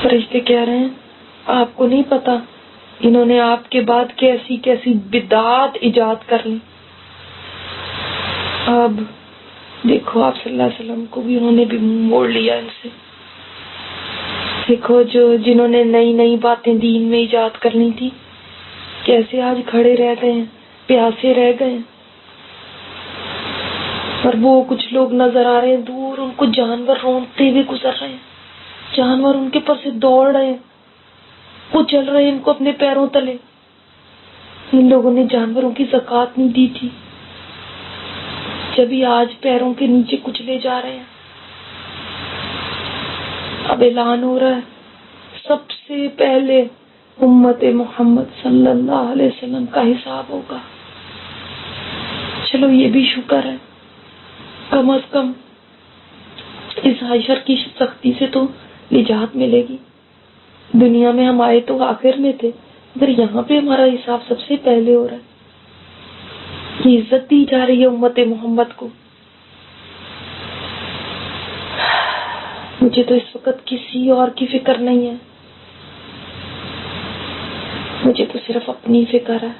فرشتے کہہ رہے ہیں آپ کو نہیں پتا انہوں نے آپ کے بعد کیسی کیسی بدعات ایجاد کر لی، اب دیکھو آپ صلی اللہ علیہ وسلم کو بھی انہوں نے بھی موڑ لیا ان سے۔ دیکھو جنہوں نے نئی نئی باتیں دین میں ایجاد کرنی تھی کیسے آج کھڑے رہ گئے ہیں، پیاسے رہ گئے ہیں، اور وہ کچھ لوگ نظر آ رہے ہیں دور، ان کو جانور رونتے ہوئے گزر رہے ہیں، جانور ان کے پاس سے دوڑ رہے ہیں، وہ چل رہے ہیں ان کو اپنے پیروں تلے۔ ان لوگوں نے جانوروں کی زکوٰۃ نہیں دی تھی، جبھی آج پیروں کے نیچے کچلے جا رہے ہیں۔ اب اعلان ہو رہا ہے سب سے پہلے امت محمد صلی اللہ علیہ وسلم کا حساب ہوگا۔ چلو یہ بھی شکر ہے، کم از کم اس حشر کی سختی سے تو نجات ملے گی۔ دنیا میں ہم آئے تو آخر میں تھے، مگر یہاں پہ ہمارا حساب سب سے پہلے ہو رہا ہے، یہ عزت دی جا رہی ہے امت محمد کو۔ مجھے تو اس وقت کسی اور کی فکر نہیں ہے، مجھے تو صرف اپنی فکر ہے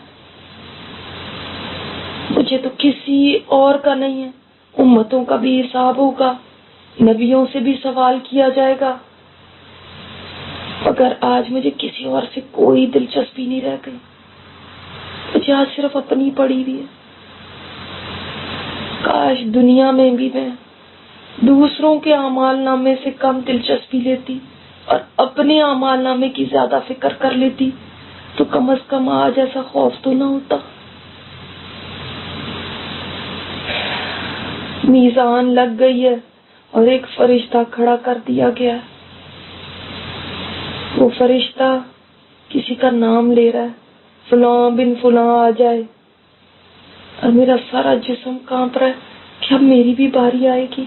مجھے تو کسی اور کا نہیں ہے، امتوں کا بھی حساب ہوگا، نبیوں سے بھی سوال کیا جائے گا، مگر آج مجھے کسی اور سے کوئی دلچسپی نہیں رہ گئی، مجھے آج صرف اپنی پڑی ہوئی ہے۔ کاش دنیا میں بھی میں دوسروں کے اعمال نامے سے کم دلچسپی لیتی اور اپنے اعمال نامے کی زیادہ فکر کر لیتی، تو کم از کم آج ایسا خوف تو نہ ہوتا۔ میزان لگ گئی ہے اور ایک فرشتہ کھڑا کر دیا گیا ہے۔ وہ فرشتہ کسی کا نام لے رہا ہے، فلاں بن فلاں آ جائے، اور میرا سارا جسم کانپ رہا ہے کہ اب میری بھی باری آئے گی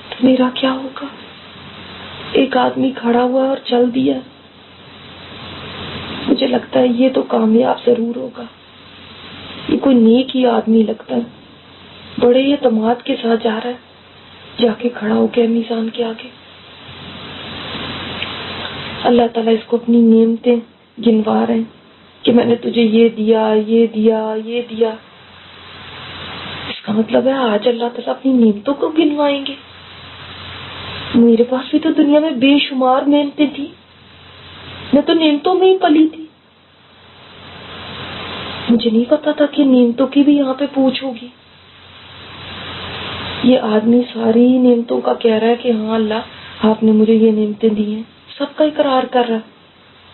تو میرا کیا ہوگا۔ ایک آدمی کھڑا ہوا اور چل دیا، مجھے لگتا ہے یہ تو کامیاب ضرور ہوگا، یہ کوئی نیک ہی آدمی لگتا ہے، بڑے اعتماد کے ساتھ جا رہا ہے، جا کے کھڑا ہو گیا میزان کے آگے۔ اللہ تعالیٰ اس کو اپنی نعمتیں گنوا رہے ہیں کہ میں نے تجھے یہ دیا، یہ دیا، یہ دیا۔ اس کا مطلب ہے آج اللہ تعالیٰ اپنی نعمتوں کو گنوائیں گے۔ میرے پاس بھی تو دنیا میں بے شمار نعمتیں تھیں، میں تو نعمتوں میں ہی پلی تھی، مجھے نہیں پتا تھا کہ نعمتوں کی بھی یہاں پہ پوچھ ہوگی۔ یہ آدمی ساری نعمتوں کا کہہ رہا ہے کہ ہاں اللہ آپ نے مجھے یہ نعمتیں دی ہیں، سب کا اقرار کر رہا ہے۔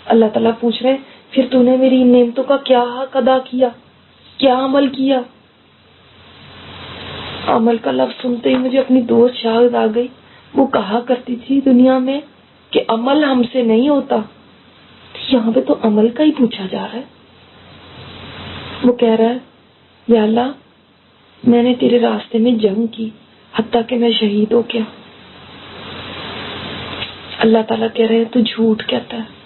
اللہ تعالیٰ پوچھ رہے ہیں پھر تو نے میری ان نعمتوں کا کیا حق ادا کیا، کیا عمل کیا؟ عمل کا لفظ سنتے ہی مجھے اپنی دوست شاہد آ گئی، وہ کہا کرتی تھی دنیا میں کہ عمل ہم سے نہیں ہوتا، یہاں پہ تو عمل کا ہی پوچھا جا رہا ہے۔ وہ کہہ رہا ہے یا اللہ میں نے تیرے راستے میں جنگ کی حتیٰ کہ میں شہید ہو گیا۔ اللہ تعالیٰ کہہ رہے ہیں تو جھوٹ کہتا ہے،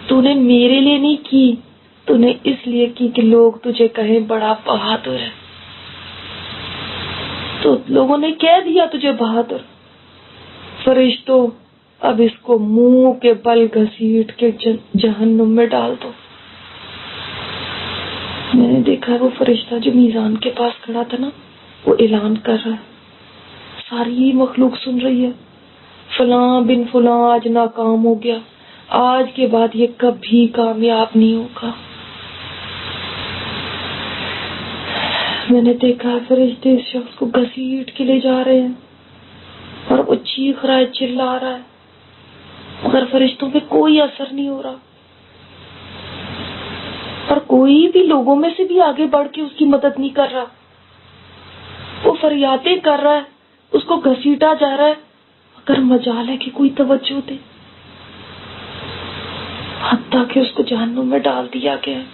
تو نے میرے لیے نہیں کی، تو نے اس لیے کی کہ لوگ تجھے کہیں بڑا بہادر ہے، تو لوگوں نے کہہ دیا تجھے بہادر۔ فرشتوں اب اس کو منہ کے بل گھسیٹ کے جہنم میں ڈال دو۔ میں نے دیکھا وہ فرشتہ جو میزان کے پاس کھڑا تھا نا، وہ اعلان کر رہا ہے، ساری مخلوق سن رہی ہے، فلاں بن فلاں آج ناکام ہو گیا، آج کے بعد یہ کبھی کامیاب نہیں ہوگا۔ میں نے دیکھا فرشتے اس شخص کو گھسیٹ کے لے جا رہے ہیں اور وہ چیخ رہا ہے، چلا رہا ہے، مگر فرشتوں پہ کوئی اثر نہیں ہو رہا، اور کوئی بھی لوگوں میں سے بھی آگے بڑھ کے اس کی مدد نہیں کر رہا۔ وہ فریادیں کر رہا ہے، اس کو گھسیٹا جا رہا ہے، مگر مجال ہے کہ کوئی توجہ دے، حتیٰ کہ اس کو جہنم میں ڈال دیا گیا ہے۔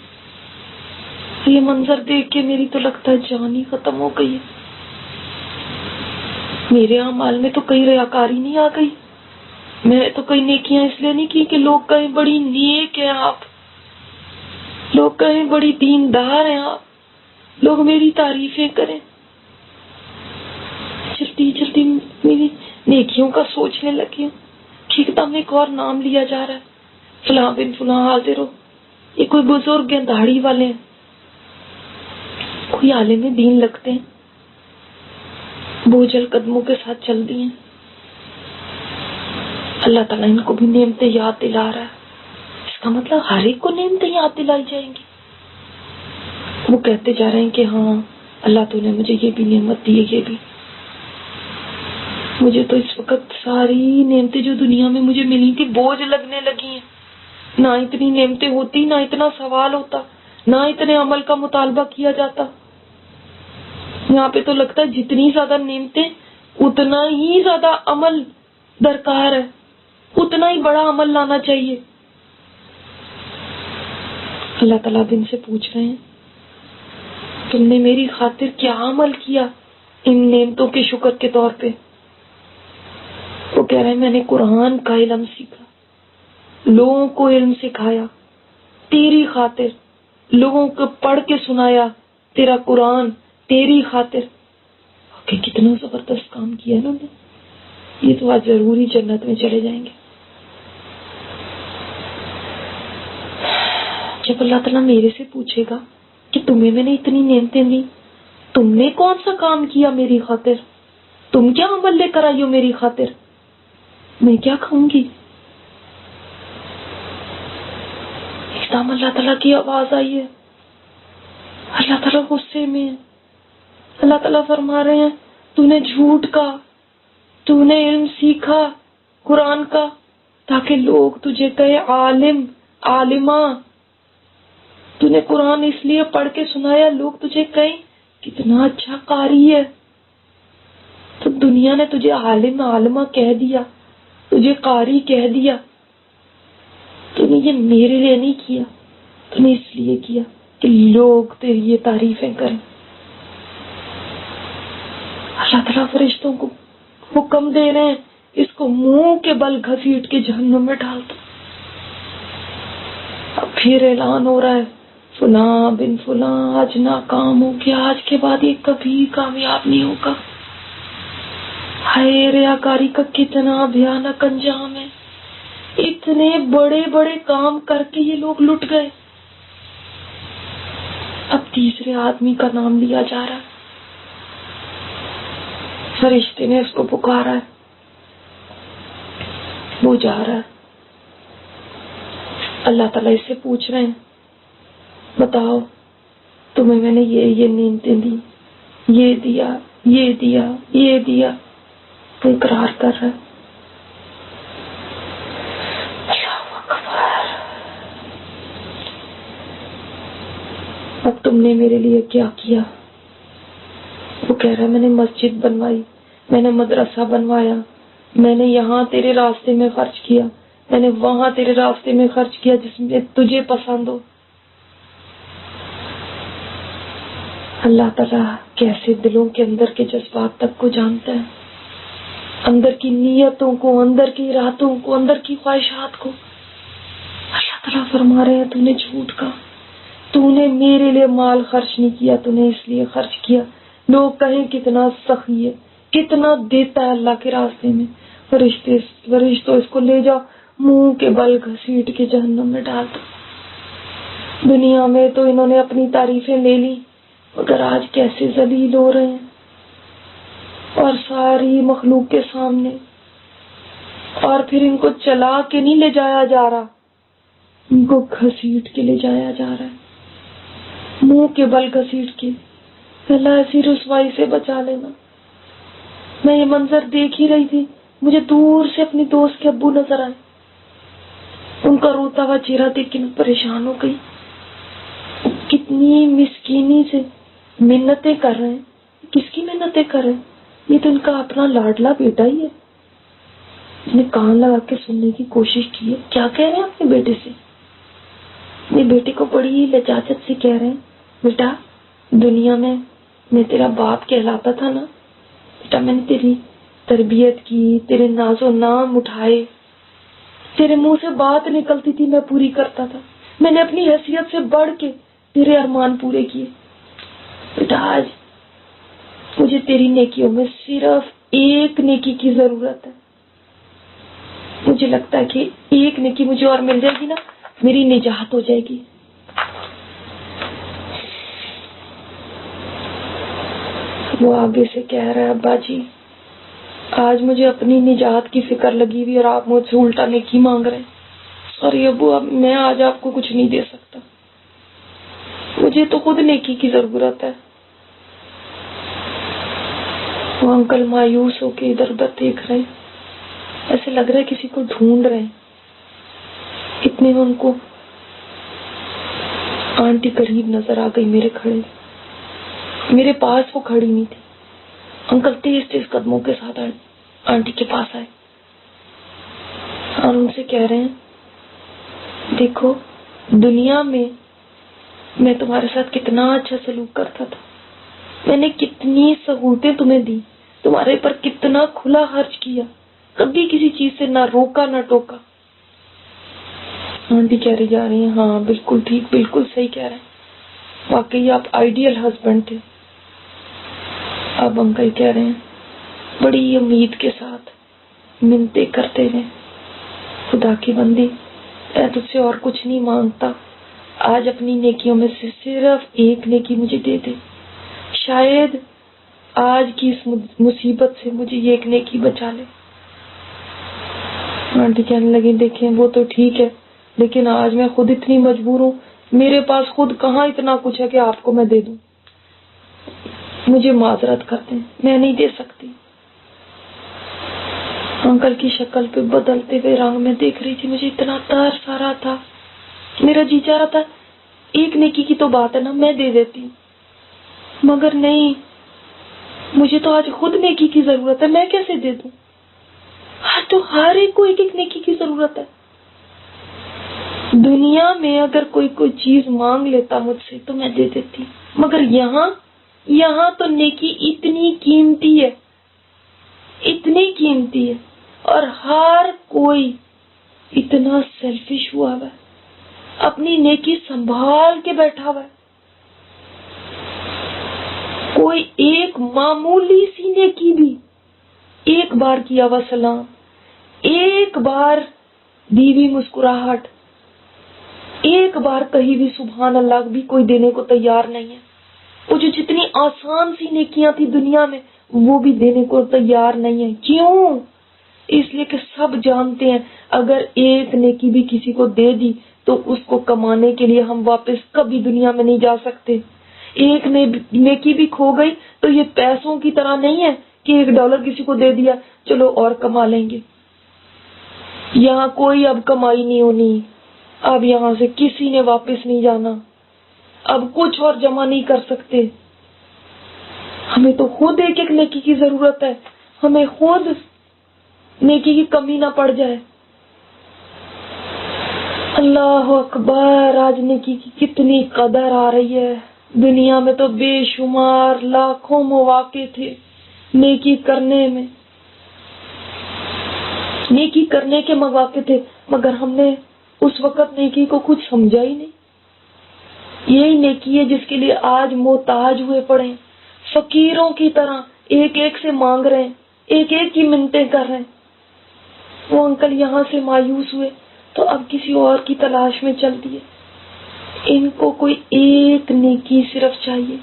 یہ منظر دیکھ کے میری تو لگتا ہے جان ہی ختم ہو گئی ہے۔ میرے اعمال میں تو کئی ریاکاری نہیں آ گئی، میں نے تو کئی نیکیاں اس لیے نہیں کی کہ لوگ کہیں بڑی نیک ہیں آپ، لوگ کہیں بڑی دیندار ہیں آپ، لوگ میری تعریفیں کریں۔ جلدی جلدی میری نیکیوں کا سوچنے لگی ہوں کہ ایک دم ایک اور نام لیا جا رہا ہے، فلاں بن فلاں حاضر ہو۔ یہ کوئی بزرگ ہیں، داڑھی والے ہیں، کوئی عالم دین لگتے ہیں، بوجھل قدموں کے ساتھ چل دی ہیں۔ اللہ تعالیٰ ان کو بھی نعمتیں یاد دلا رہا ہے، اس کا مطلب ہر ایک کو نعمتیں یاد دلائی جائیں گی۔ وہ کہتے جا رہے ہیں کہ ہاں اللہ تو نے مجھے یہ بھی نعمت دی ہے، یہ بھی۔ مجھے تو اس وقت ساری نعمتیں جو دنیا میں مجھے ملی تھی بوجھ لگنے لگی ہیں۔ نہ اتنی نعمتیں ہوتی، نہ اتنا سوال ہوتا، نہ اتنے عمل کا مطالبہ کیا جاتا۔ یہاں پہ تو لگتا ہے جتنی زیادہ نعمتیں اتنا ہی زیادہ عمل درکار ہے، اتنا ہی بڑا عمل لانا چاہیے۔ اللہ تعالیٰ اب ان سے پوچھ رہے ہیں تم نے میری خاطر کیا عمل کیا ان نعمتوں کے شکر کے طور پہ؟ وہ کہہ رہے ہیں میں نے قرآن کا علم سیکھا، لوگوں کو علم سکھایا تیری خاطر، لوگوں کو پڑھ کے سنایا تیرا قرآن تیری خاطر۔ کہ کتنا زبردست کام کیا انہوں نے، یہ تو آج ضرور ہی جنت میں چلے جائیں گے۔ جب اللہ تعالیٰ میرے سے پوچھے گا کہ تمہیں میں نے اتنی نعمتیں دی تم نے کون سا کام کیا میری خاطر؟ تم کیا عمل لے کر آئی ہو میری خاطر؟ میں کیا کھاؤں گی؟ ایک دم اللہ تعالیٰ کی آواز آئی ہے. اللہ تعالیٰ غصے میں ہے. اللہ تعالیٰ فرما رہے ہیں تو نے جھوٹ کا، تو نے علم سیکھا قرآن کا تاکہ لوگ تجھے کہے عالم، عالمہ. تو نے قرآن اس لیے پڑھ کے سنایا لوگ تجھے کہیں کتنا اچھا قاری ہے. تو دنیا نے تجھے عالم، عالمہ کہہ دیا، تجھے قاری کہہ دیا. تو نے یہ میرے لیے نہیں کیا، تو نے اس لیے کیا کہ لوگ تیری یہ تعریفیں کریں. اللہ تعالیٰ فرشتوں کو حکم دے رہے ہیں اس کو منہ کے بل گھسیٹ کے جہنم میں ڈال دو. اب پھر اعلان ہو رہا ہے فلاں بن فلاں آج ناکام ہو گیا، آج کے بعد یہ کبھی کامیاب نہیں ہوگا. ہائے ریاکاری کا کتنا بھیانک انجام ہے. اتنے بڑے بڑے کام کر کے یہ لوگ لٹ گئے. اب تیسرے آدمی کا نام لیا جا رہا ہے. فرشتے نے اس کو پکارا ہے، وہ جا رہا ہے. اللہ تعالیٰ اس سے پوچھ رہے ہیں بتاؤ تمہیں میں نے یہ نعمتیں دی، یہ دیا، یہ دیا، یہ دیا. تو اقرار کر رہا ہے. اللہ اکبر. اب تم نے میرے لیے کیا کیا؟ وہ کہہ رہا ہے میں نے مسجد بنوائی، میں نے مدرسہ بنوایا، میں نے یہاں تیرے راستے میں خرچ کیا، میں نے وہاں تیرے راستے میں خرچ کیا جس میں تجھے پسند ہو. اللہ تعالیٰ کیسے دلوں کے اندر کے جذبات تک کو جانتا ہے، اندر کی نیتوں کو، اندر کی ارادوں کو، اندر کی خواہشات کو. اللہ تعالیٰ فرما رہے ہیں تو نے جھوٹ کا، تو نے میرے لیے مال خرچ نہیں کیا، تو نے اس لیے خرچ کیا لوگ کہیں کتنا سخی ہے، کتنا دیتا ہے اللہ کے راستے میں. فرشتوں اس کو لے جاؤ، منہ کے بل گھسیٹ کے جہنم میں ڈال دو. دنیا میں تو انہوں نے اپنی تعریفیں لے لی، مگر آج کیسے ذلیل ہو رہے ہیں اور ساری مخلوق کے سامنے. اور پھر ان کو چلا کے نہیں لے جایا جا رہا، ان کو گھسیٹ کے لے جایا جا رہا ہے، منہ کے بل گھسیٹ کے. اللہ ایسی رسوائی سے بچا لینا. میں یہ منظر دیکھ ہی رہی تھی، مجھے دور سے اپنی دوست کے ابو نظر آئے. ان کا روتا ہوا چہرہ دیکھ کے میں پریشان ہو گئی. کتنی مسکینی سے منتیں کر رہے ہیں. کس کی منتیں کر رہے ہیں؟ یہ تو ان کا اپنا لاڈلا بیٹا ہی ہے. میں نے کان لگا کے سننے کی کوشش کی ہے کیا کہہ رہے ہیں اپنے بیٹے سے. اپنے بیٹے کو بڑی لجاجت سے کہہ رہے ہیں بیٹا دنیا میں تیرا باپ کہلاتا تھا نا بیٹا، میں نے تیری تربیت کی، تیرے ناز و نام اٹھائے، تیرے منہ سے بات نکلتی تھی میں پوری کرتا تھا، میں نے اپنی حیثیت سے بڑھ کے تیرے ارمان پورے کیے. بیٹا آج مجھے تیری نیکیوں میں صرف ایک نیکی کی ضرورت ہے. مجھے لگتا ہے کہ ایک نیکی مجھے اور مل جائے گی نا، میری نجات ہو جائے گی. وہ آگے سے کہہ رہا ہے ابا جی آج مجھے اپنی نجات کی فکر لگی ہوئی اور آپ مجھ سے الٹا نیکی مانگ رہے ہیں. سوری ابو، اب میں آج آپ کو کچھ نہیں دے سکتا، مجھے تو خود نیکی کی ضرورت ہے. وہ انکل مایوس ہو کے ادھر ادھر دیکھ رہے ہیں، ایسے لگ رہا ہے کسی کو ڈھونڈ رہے ہیں. اتنے میں ان کو آنٹی قریب نظر آ گئی میرے کھڑے. میرے پاس وہ کھڑی نہیں تھی. انکل تیز تیز قدموں کے ساتھ آنٹی کے پاس آئے اور ان سے کہہ رہے ہیں دیکھو دنیا میں تمہارے ساتھ کتنا اچھا سلوک کرتا تھا، میں نے کتنی سہولتیں تمہیں دی، تمہارے پر کتنا کھلا خرچ کیا، کبھی کسی چیز سے نہ روکا نہ ٹوکا. آنٹی کہہ رہی جا رہی ہیں ہاں بالکل ٹھیک، بالکل صحیح کہہ رہے ہیں، واقعی آپ آئیڈیل ہسبینڈ تھے. اب انکل کہہ رہے ہیں بڑی امید کے ساتھ منتیں کرتے ہوئے خدا کی بندی میں تجھ سے اور کچھ نہیں مانگتا، آج اپنی نیکیوں میں سے صرف ایک نیکی مجھے دے دے. شاید آج کی اس مصیبت سے مجھے یہ ایک نیکی بچا لے. آنٹی کہنے لگی دیکھیں وہ تو ٹھیک ہے لیکن آج میں خود اتنی مجبور ہوں, میرے پاس خود کہاں اتنا کچھ ہے کہ آپ کو میں دے دوں, مجھے معذرت کر دیں, میں نہیں دے سکتی. انکل کی شکل پہ بدلتے ہوئے رنگ میں دیکھ رہی تھی, مجھے اتنا ترس آ رہا تھا, میرا جی چاہ رہا تھا ایک نیکی کی تو بات ہے نا میں دے دیتی ہوں, مگر نہیں, مجھے تو آج خود نیکی کی ضرورت ہے, میں کیسے دے دوں؟ آج تو ہر ایک کو ایک ایک نیکی کی ضرورت ہے. دنیا میں اگر کوئی چیز مانگ لیتا مجھ سے تو میں دے دیتی, مگر یہاں تو نیکی اتنی قیمتی ہے, اتنی قیمتی ہے, اور ہر کوئی اتنا سیلفش ہوا ہے, اپنی نیکی سنبھال کے بیٹھا ہوا ہے. کوئی ایک معمولی سی نیکی بھی, ایک بار کیا ہوا سلام, ایک بار دی ہوئی مسکراہٹ, ایک بار کہی بھی سبحان اللہ بھی کوئی دینے کو تیار نہیں ہے. وہ جو جتنی آسان سی نیکیاں تھی دنیا میں وہ بھی دینے کو تیار نہیں ہے. کیوں؟ اس لیے کہ سب جانتے ہیں اگر ایک نیکی بھی کسی کو دے دی تو اس کو کمانے کے لیے ہم واپس کبھی دنیا میں نہیں جا سکتے. ایک نیکی بھی کھو گئی تو یہ پیسوں کی طرح نہیں ہے کہ $1 کسی کو دے دیا چلو اور کما لیں گے. یہاں کوئی اب کمائی نہیں ہونی, اب یہاں سے کسی نے واپس نہیں جانا, اب کچھ اور جمع نہیں کر سکتے. ہمیں تو خود ایک ایک نیکی کی ضرورت ہے, ہمیں خود نیکی کی کمی نہ پڑ جائے. اللہ اکبر, آج نیکی کی کتنی قدر آ رہی ہے. دنیا میں تو بے شمار لاکھوں مواقع تھے نیکی کرنے میں, نیکی کرنے کے مواقع تھے, مگر ہم نے اس وقت نیکی کو کچھ سمجھا ہی نہیں. یہی نیکی ہے جس کے لیے آج محتاج ہوئے پڑے ہیں, فقیروں کی طرح ایک ایک سے مانگ رہے ہیں, ایک ایک کی منتیں کر رہے ہیں. وہ انکل یہاں سے مایوس ہوئے تو اب کسی اور کی تلاش میں چل دیے. ان کو کوئی ایک نیکی صرف چاہیے,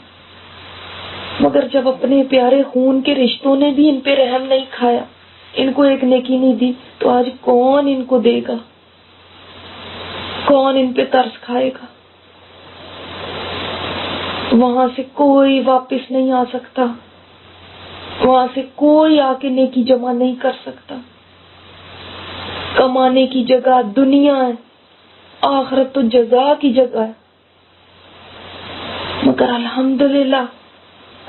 مگر جب اپنے پیارے خون کے رشتوں نے بھی ان پہ رحم نہیں کھایا, ان کو ایک نیکی نہیں دی, تو آج کون ان کو دے گا, کون ان پہ ترس کھائے گا؟ وہاں سے کوئی واپس نہیں آ سکتا, وہاں سے کوئی آ کے نیکی جمع نہیں کر سکتا. کمانے کی جگہ دنیا ہے, آخرت تو جزا کی جگہ ہے. مگر الحمدللہ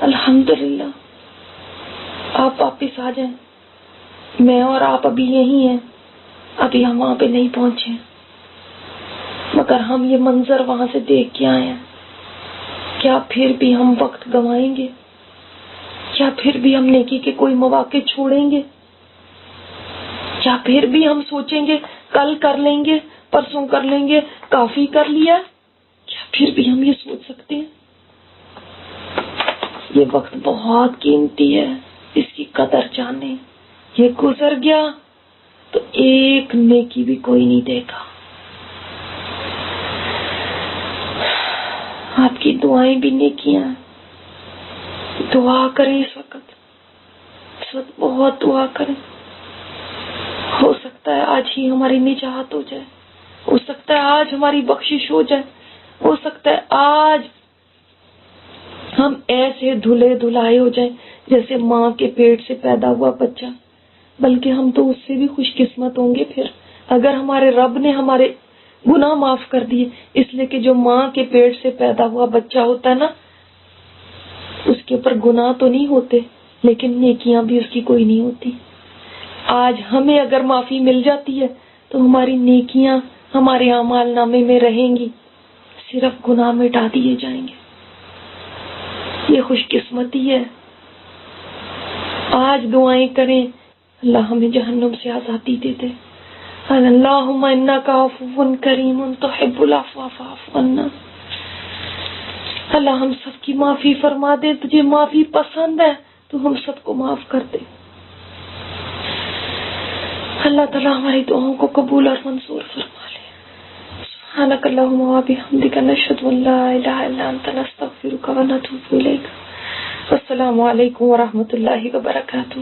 الحمدللہ آپ واپس آ جائیں, میں اور آپ ابھی یہی ہیں, ابھی ہم وہاں پہ نہیں پہنچے, مگر ہم یہ منظر وہاں سے دیکھ کے آئے ہیں. کیا پھر بھی ہم وقت گنوائیں گے؟ کیا پھر بھی ہم نیکی کے کوئی مواقع چھوڑیں گے؟ کیا پھر بھی ہم سوچیں گے کل کر لیں گے, پرسوں کر لیں گے, کافی کر لیا؟ کیا پھر بھی ہم یہ سوچ سکتے ہیں؟ یہ وقت بہت قیمتی ہے, اس کی قدر جانیں. یہ گزر گیا تو ایک نیکی بھی کوئی نہیں دے گا. آپ کی دعائیں بھی نیکیاں ہیں. دعا کریں اس وقت بہت دعا کریں. ہو سکتا ہے آج ہی ہماری نجات ہو جائے, ہو سکتا ہے آج ہماری بخشش ہو جائے, ہو سکتا ہے آج ہم ایسے دھلے دھلائے ہو جائیں جیسے ماں کے پیٹ سے پیدا ہوا بچہ. بلکہ ہم تو اس سے بھی خوش قسمت ہوں گے پھر, اگر ہمارے رب نے ہمارے گناہ معاف کر دیے. اس لیے کہ جو ماں کے پیٹ سے پیدا ہوا بچہ ہوتا ہے نا, اس کے اوپر گناہ تو نہیں ہوتے لیکن نیکیاں بھی اس کی کوئی نہیں ہوتی. آج ہمیں اگر معافی مل جاتی ہے تو ہماری نیکیاں ہمارے اعمال نامے میں رہیں گی, صرف گناہ مٹا دیے جائیں گے. یہ خوش قسمتی ہے. آج دعائیں کریں, اللہ ہمیں جہنم سے آزادی دے دے. اللہم انکا عفو کریم تحب العفو فاعف عنا. اللہ ہم سب کی معافی فرما دے, تجھے معافی پسند ہے تو ہم سب کو معاف کر دے. اللہ تعالیٰ ہماری دعاؤں کو قبول اور منظور فرما لے. سبحانک اللہم و بحمدک نشہد ان لا الہ الا انت نستغفرک و نتوب الیک. السلام علیکم ورحمۃ اللہ وبرکاتہ.